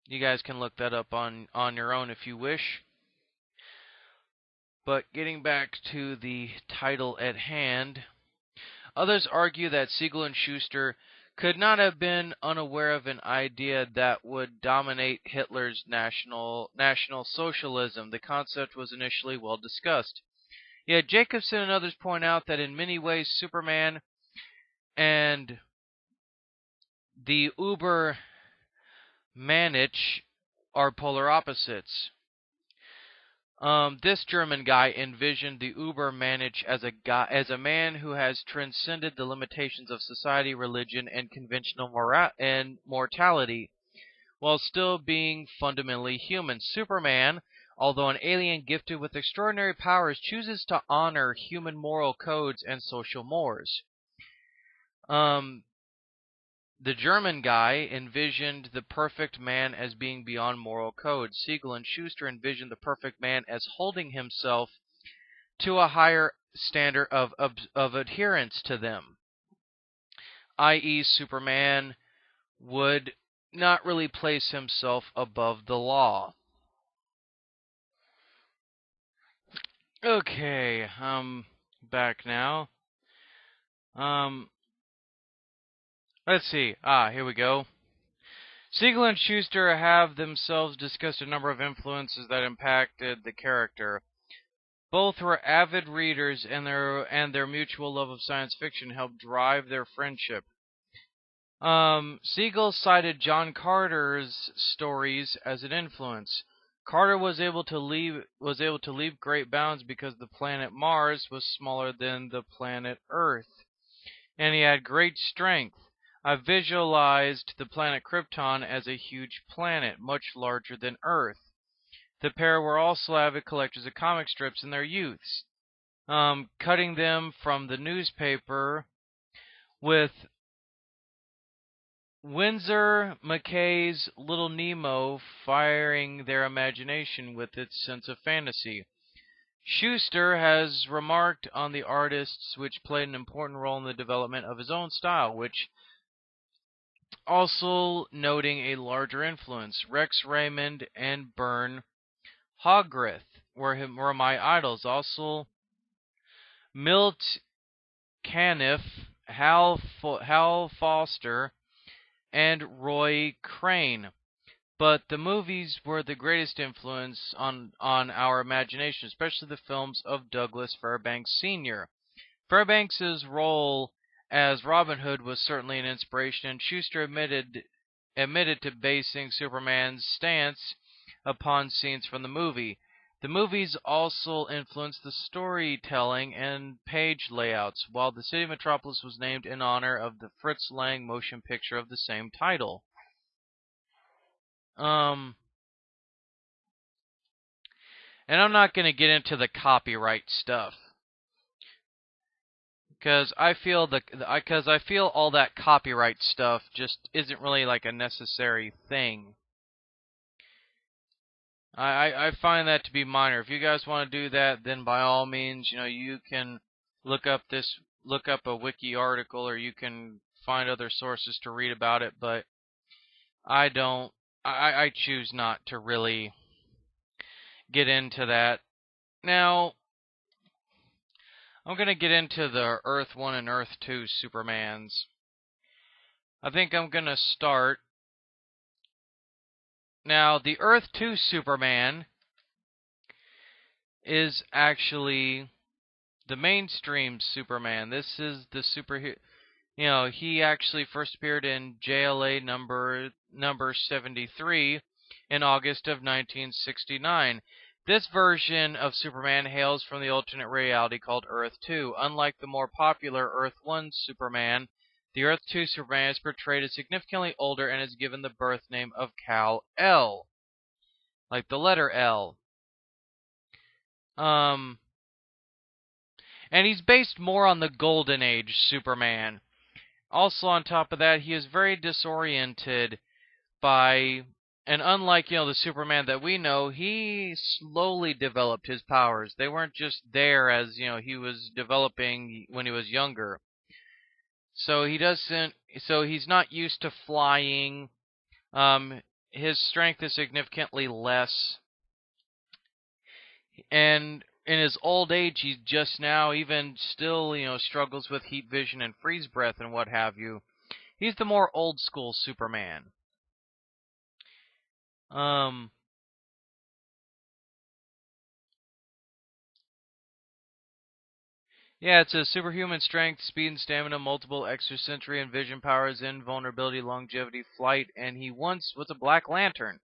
You guys can look that up on your own if you wish. But getting back to the title at hand, others argue that Siegel and Schuster could not have been unaware of an idea that would dominate Hitler's National Socialism. The concept was initially well discussed. Yet Jacobson and others point out that in many ways Superman and the Übermensch are polar opposites. This German guy envisioned the Übermensch as a man who has transcended the limitations of society, religion, and conventional mortality, while still being fundamentally human. Superman, although an alien gifted with extraordinary powers, chooses to honor human moral codes and social mores. The German guy envisioned the perfect man as being beyond moral codes. Siegel and Schuster envisioned the perfect man as holding himself to a higher standard of adherence to them, i.e., Superman would not really place himself above the law. Okay, back now. Let's see. Here we go. Siegel and Schuster have themselves discussed a number of influences that impacted the character. Both were avid readers, and their mutual love of science fiction helped drive their friendship. Siegel cited John Carter's stories as an influence. Carter was able to leave great bounds because the planet Mars was smaller than the planet Earth, and he had great strength. I visualized the planet Krypton as a huge planet, much larger than Earth. The pair were also avid collectors of comic strips in their youths, cutting them from the newspaper with Winsor McCay's Little Nemo firing their imagination with its sense of fantasy. Schuster has remarked on the artists which played an important role in the development of his own style, which also noting a larger influence. Rex Raymond and Bern Hoggrith were my idols. Also, Milt Caniff, Hal Foster, and Roy Crane. But the movies were the greatest influence on our imagination, especially the films of Douglas Fairbanks Sr. Fairbanks's role as Robin Hood was certainly an inspiration, and Schuster admitted to basing Superman's stance upon scenes from the movie. The movies also influenced the storytelling and page layouts, while the city of Metropolis was named in honor of the Fritz Lang motion picture of the same title. And I'm not going to get into the copyright stuff, because I feel all that copyright stuff just isn't really like a necessary thing. I find that to be minor. If you guys want to do that, then by all means, you can look up a wiki article, or you can find other sources to read about it, but I choose not to really get into that. Now, I'm going to get into the Earth 1 and Earth 2 Supermans. I think I'm going to start. Now, the Earth 2 Superman is actually the mainstream Superman. This is the superhero. He actually first appeared in JLA number 73 in August of 1969. This version of Superman hails from the alternate reality called Earth 2. Unlike the more popular Earth 1 Superman, the Earth 2 Superman is portrayed as significantly older and is given the birth name of Kal-El, like the letter L. And he's based more on the Golden Age Superman. Also, on top of that, he is very disoriented by And unlike, the Superman that we know, he slowly developed his powers. They weren't just there as, he was developing when he was younger. So he's not used to flying. His strength is significantly less. And in his old age, he's just now even still, struggles with heat vision and freeze breath and what have you. He's the more old school Superman. Yeah, it's a superhuman strength, speed and stamina, multiple extrasensory and vision powers, invulnerability, longevity, flight, and he once was a Black Lantern.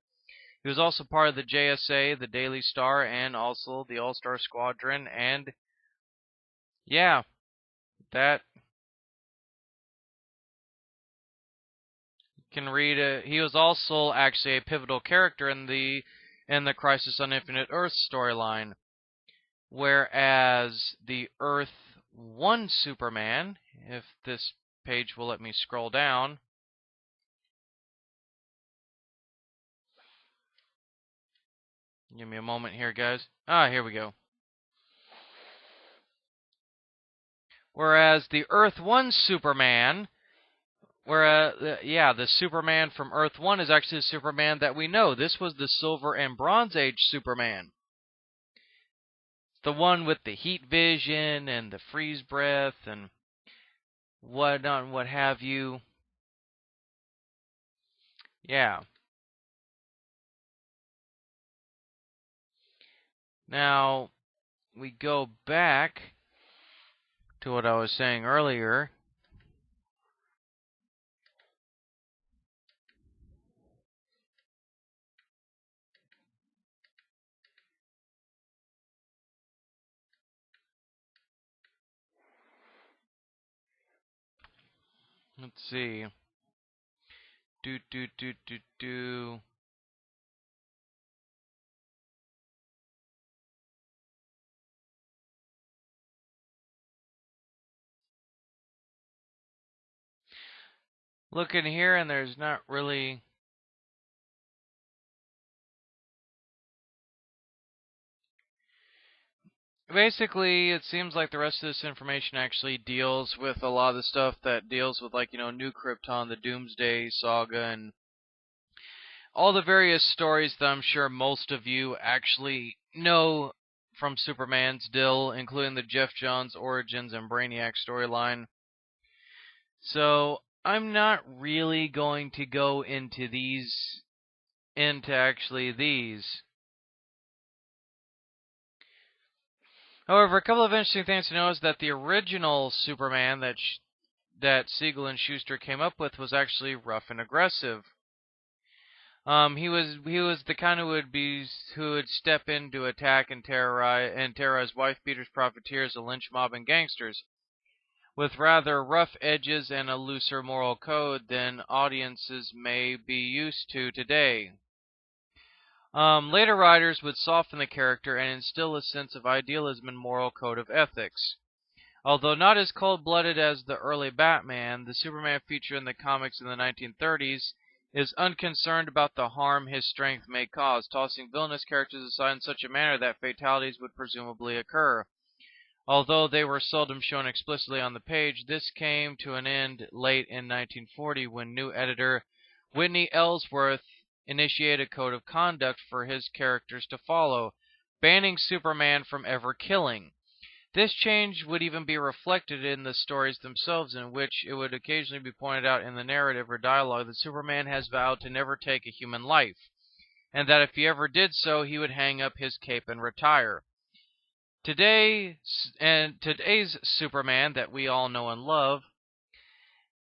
He was also part of the JSA, the Daily Star, and also the All-Star Squadron, and yeah, that can read. He was also actually a pivotal character in the Crisis on Infinite Earths storyline, whereas the Earth 1 Superman, if this page will let me scroll down. Give me a moment here, guys. Here we go. Whereas the Earth 1 Superman, the Superman from Earth 1 is actually the Superman that we know. This was the Silver and Bronze Age Superman. The one with the heat vision and the freeze breath and whatnot and what have you. Yeah. Now, we go back to what I was saying earlier. Let's see. Do. Look in here, and there's not really. Basically, it seems like the rest of this information actually deals with a lot of the stuff that deals with, like, New Krypton, the Doomsday Saga, and all the various stories that I'm sure most of you actually know from Superman's Dill, including the Jeff Johns Origins and Brainiac storyline. So, I'm not really going to go into these. However, a couple of interesting things to know is that the original Superman that Siegel and Schuster came up with was actually rough and aggressive. He was the kind who would step in to attack and terrorize wife beaters, profiteers, a lynch mob, and gangsters, with rather rough edges and a looser moral code than audiences may be used to today. Later writers would soften the character and instill a sense of idealism and moral code of ethics. Although not as cold-blooded as the early Batman, the Superman featured in the comics in the 1930s is unconcerned about the harm his strength may cause, tossing villainous characters aside in such a manner that fatalities would presumably occur. Although they were seldom shown explicitly on the page, this came to an end late in 1940 when new editor Whitney Ellsworth initiated a code of conduct for his characters to follow, banning Superman from ever killing. This change would even be reflected in the stories themselves, in which it would occasionally be pointed out in the narrative or dialogue that Superman has vowed to never take a human life, and that if he ever did so, he would hang up his cape and retire. Today's Superman that we all know and love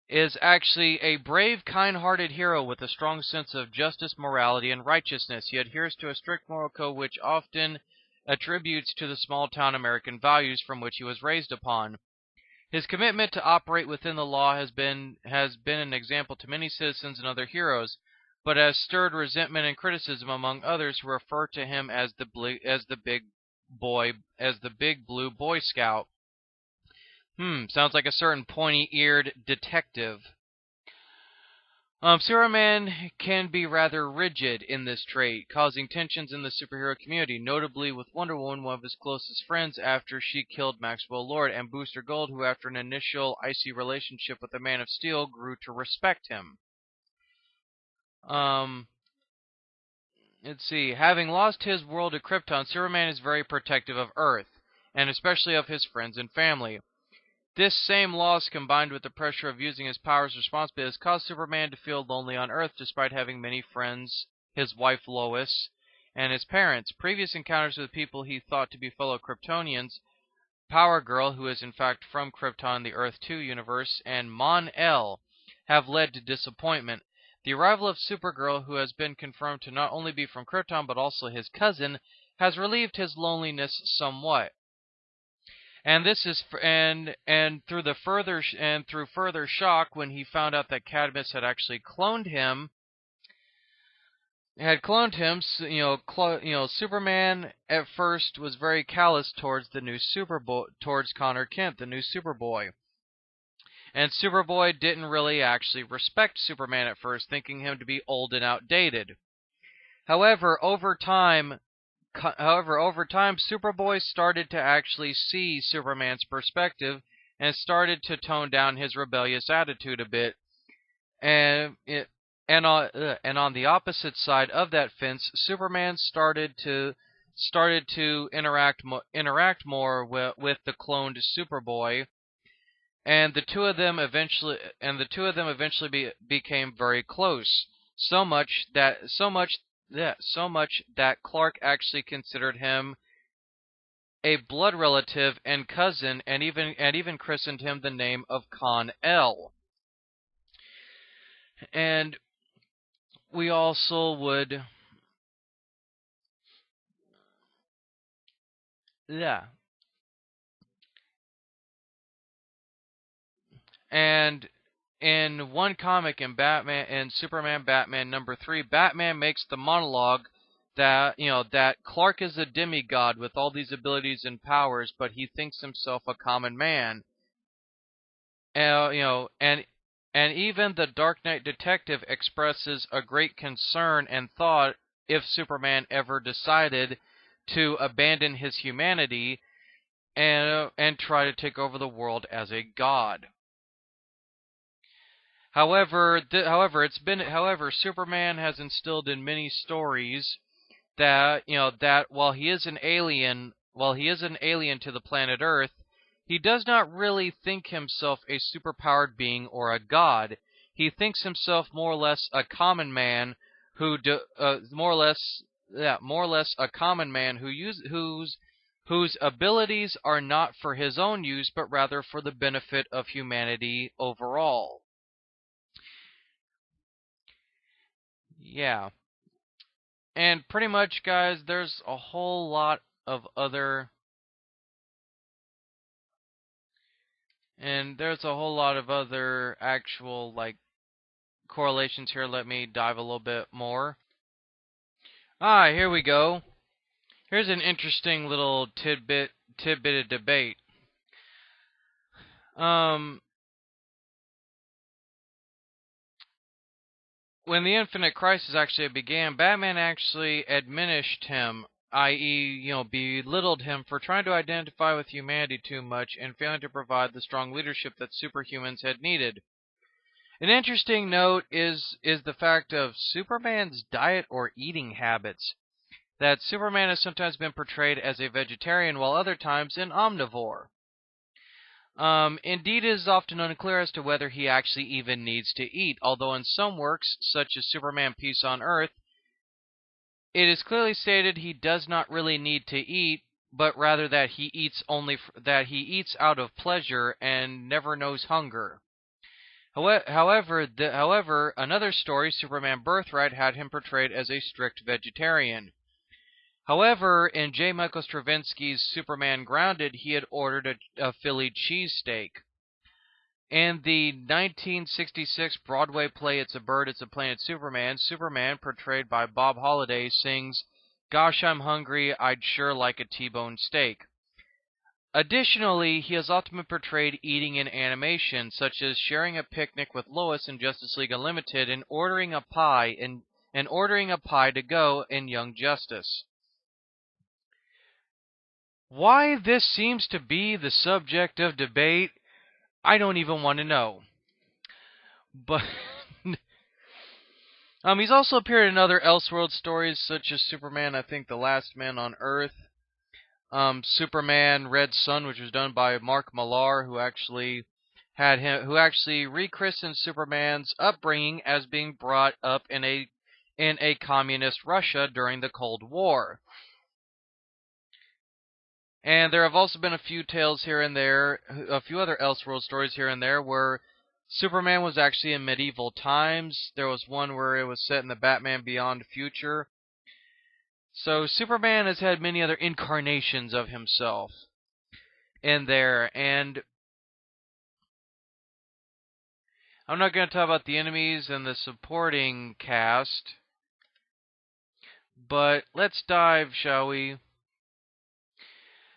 is actually a brave, kind-hearted hero with a strong sense of justice, morality, and righteousness. He adheres to a strict moral code which often attributes to the small-town American values from which he was raised upon. His commitment to operate within the law has been an example to many citizens and other heroes, but has stirred resentment and criticism among others who refer to him as the big blue Boy Scout. Sounds like a certain pointy-eared detective. Superman can be rather rigid in this trait, causing tensions in the superhero community, notably with Wonder Woman, one of his closest friends, after she killed Maxwell Lord, and Booster Gold, who after an initial icy relationship with the Man of Steel grew to respect him. Let's see. Having lost his world to Krypton, Superman is very protective of Earth, and especially of his friends and family. This same loss, combined with the pressure of using his powers responsibly, has caused Superman to feel lonely on Earth despite having many friends, his wife Lois, and his parents. Previous encounters with people he thought to be fellow Kryptonians, Power Girl, who is in fact from Krypton, the Earth 2 universe, and Mon-El, have led to disappointment. The arrival of Supergirl, who has been confirmed to not only be from Krypton but also his cousin, has relieved his loneliness somewhat. And this is through further shock when he found out that Cadmus had actually cloned him. Superman at first was very callous towards the new towards Connor Kent, the new Superboy. And Superboy didn't really actually respect Superman at first, thinking him to be old and outdated. However, over time, Superboy started to actually see Superman's perspective and started to tone down his rebellious attitude a bit. And on the opposite side of that fence, Superman started to interact more with the cloned Superboy, and the two of them eventually became very close. So much that Clark actually considered him a blood relative and cousin, and even christened him the name of Kon-El. And we also would, and in one comic, in Superman Batman #3, Batman makes the monologue that that Clark is a demigod with all these abilities and powers, but he thinks himself a common man. And even the Dark Knight detective expresses a great concern and thought if Superman ever decided to abandon his humanity and try to take over the world as a god. However, Superman has instilled in many stories that while he is an alien to the planet Earth, he does not really think himself a superpowered being or a god. He thinks himself more or less a common man whose abilities are not for his own use, but rather for the benefit of humanity overall. Yeah. And pretty much, guys, there's a whole lot of other actual correlations here. Let me dive a little bit more. Here we go. Here's an interesting little tidbit of debate. When the Infinite Crisis actually began, Batman actually admonished him, i.e., belittled him for trying to identify with humanity too much and failing to provide the strong leadership that superhumans had needed. An interesting note is the fact of Superman's diet or eating habits. That Superman has sometimes been portrayed as a vegetarian, while other times an omnivore. Indeed, it is often unclear as to whether he actually even needs to eat, although in some works, such as Superman Peace on Earth, it is clearly stated he does not really need to eat, but rather that he eats out of pleasure and never knows hunger. However, another story, Superman Birthright, had him portrayed as a strict vegetarian. However, in J. Michael Straczynski's Superman Grounded, he had ordered a Philly cheesesteak. In the 1966 Broadway play It's a Bird, It's a Plane, It's Superman, Superman, portrayed by Bob Holliday, sings, "Gosh, I'm hungry, I'd sure like a T-bone steak." Additionally, he has often been portrayed eating in animation, such as sharing a picnic with Lois in Justice League Unlimited and ordering a pie to go in Young Justice. Why this seems to be the subject of debate, I don't even want to know. But he's also appeared in other Elseworld stories, such as Superman, I think The Last Man on Earth, Superman Red Sun, which was done by Mark Millar, who actually rechristened Superman's upbringing as being brought up in a communist Russia during the Cold War. And there have also been a few tales here and there, a few other Elseworld stories here and there, where Superman was actually in medieval times. There was one where it was set in the Batman Beyond future. So Superman has had many other incarnations of himself in there, and I'm not going to talk about the enemies and the supporting cast, but let's dive, shall we?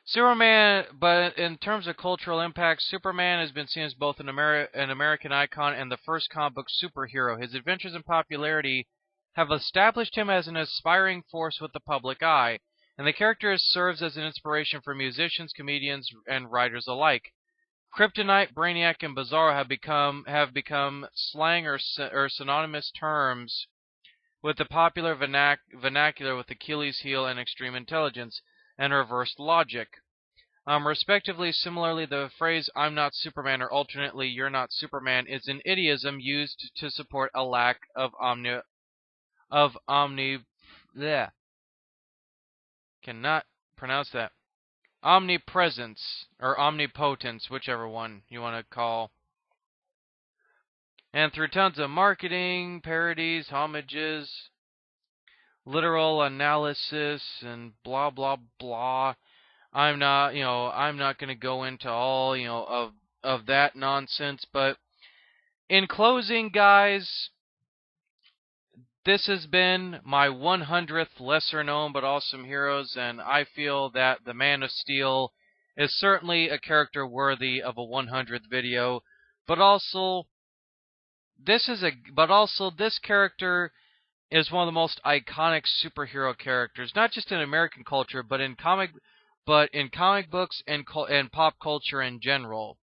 Superman, but in terms of cultural impact, Superman has been seen as both an American icon and the first comic book superhero. His adventures and popularity have established him as an aspiring force with the public eye, and the character serves as an inspiration for musicians, comedians, and writers alike. Kryptonite, Brainiac, and Bizarro have become slang or synonymous terms with the popular vernacular with Achilles' heel and extreme intelligence and reversed logic. Respectively, similarly, the phrase "I'm not Superman" or alternately "You're not Superman" is an idiom used to support a lack of cannot pronounce that. Omnipresence or omnipotence, whichever one you want to call. And through tons of marketing, parodies, homages, literal analysis, and blah blah blah. I'm not going to go into all, of that nonsense, but in closing, guys, this has been my 100th lesser known but awesome heroes, and I feel that the Man of Steel is certainly a character worthy of a 100th video, but also this character is one of the most iconic superhero characters, not just in American culture, but in comic books and pop culture in general.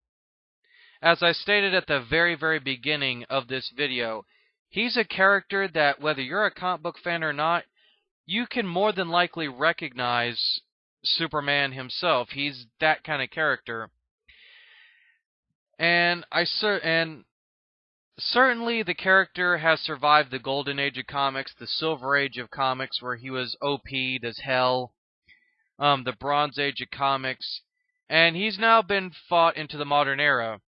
As I stated at the very, very beginning of this video, he's a character that, whether you're a comic book fan or not, you can more than likely recognize Superman himself. He's that kind of character. And certainly the character has survived the golden age of comics, the silver age of comics, where he was OP'd as hell, the bronze age of comics, and he's now been fought into the modern era.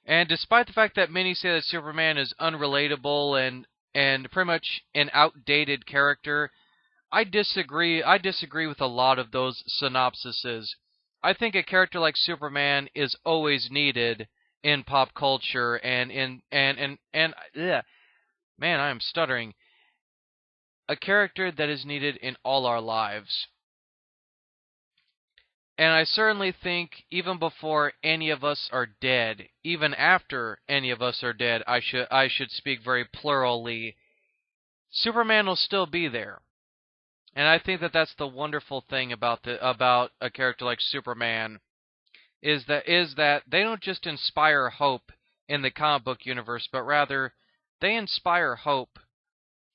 And despite the fact that many say that Superman is unrelatable and pretty much an outdated character, I disagree. I disagree with a lot of those synopsises. I think a character like Superman is always needed in pop culture man, I am stuttering. A character that is needed in all our lives. And I certainly think even before any of us are dead, even after any of us are dead, I should speak very plurally, Superman will still be there. And I think that that's the wonderful thing about a character like Superman is that they don't just inspire hope in the comic book universe, but rather they inspire hope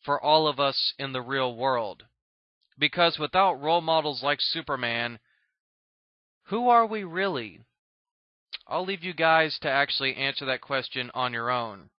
for all of us in the real world. Because without role models like Superman, who are we really? I'll leave you guys to actually answer that question on your own.